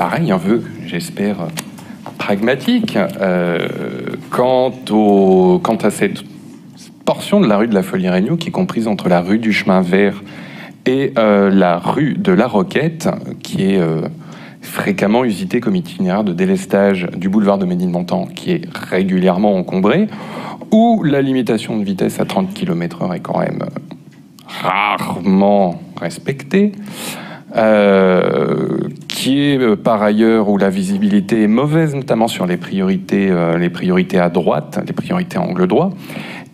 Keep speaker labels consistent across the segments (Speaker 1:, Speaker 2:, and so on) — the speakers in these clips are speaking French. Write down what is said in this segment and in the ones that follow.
Speaker 1: pareil, un vœu, j'espère, pragmatique. Quant à cette portion de la rue de la Folie-Regnault qui est comprise entre la rue du Chemin Vert et la rue de la Roquette, qui est fréquemment usitée comme itinéraire de délestage du boulevard de Ménilmontant, qui est régulièrement encombré, où la limitation de vitesse à 30 km/h est quand même rarement respectée, qui est par ailleurs où la visibilité est mauvaise, notamment sur les priorités à droite, les priorités à angle droit,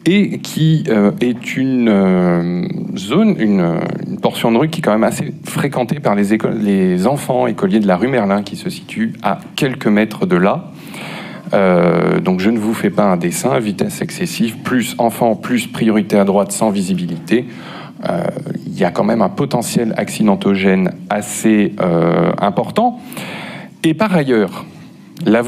Speaker 1: et qui est une zone, une portion de rue qui est quand même assez fréquentée par les enfants écoliers de la rue Merlin, qui se situe à quelques mètres de là. Donc je ne vous fais pas un dessin, vitesse excessive, plus enfants, plus priorité à droite sans visibilité. Il y a quand même un potentiel accidentogène assez important. Et par ailleurs, la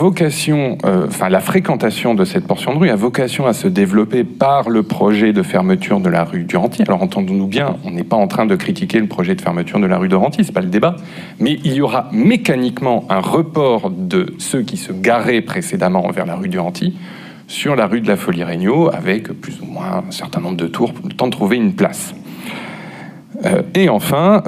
Speaker 1: fréquentation de cette portion de rue a vocation à se développer par le projet de fermeture de la rue du Renty. Alors entendons-nous bien, on n'est pas en train de critiquer le projet de fermeture de la rue de Renty, c'est pas le débat, mais il y aura mécaniquement un report de ceux qui se garaient précédemment vers la rue du Renty sur la rue de la Folie-Regnault, avec plus ou moins un certain nombre de tours, le temps de trouver une place. Et enfin,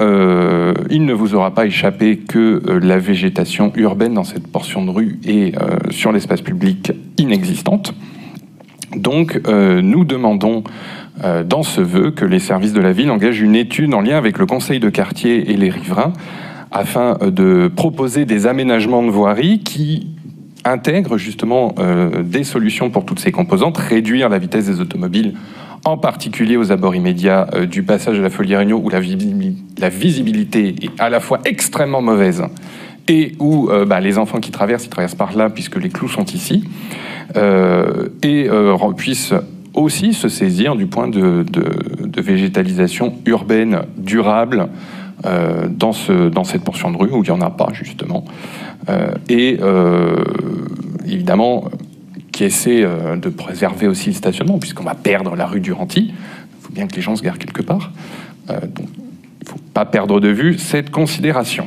Speaker 1: il ne vous aura pas échappé que la végétation urbaine dans cette portion de rue est sur l'espace public inexistante. Donc nous demandons dans ce vœu que les services de la ville engagent une étude en lien avec le conseil de quartier et les riverains afin de proposer des aménagements de voirie qui intègrent justement des solutions pour toutes ces composantes, réduire la vitesse des automobiles, en particulier aux abords immédiats du passage de la Folie-Regnault, où la visibilité est à la fois extrêmement mauvaise et où les enfants qui traversent, ils traversent par là puisque les clous sont ici, et puissent aussi se saisir du point de végétalisation urbaine durable dans cette portion de rue où il n'y en a pas, justement. Évidemment, qui essaie de préserver aussi le stationnement, puisqu'on va perdre la rue du Renty. Il faut bien que les gens se garent quelque part. Donc, il ne faut pas perdre de vue cette considération.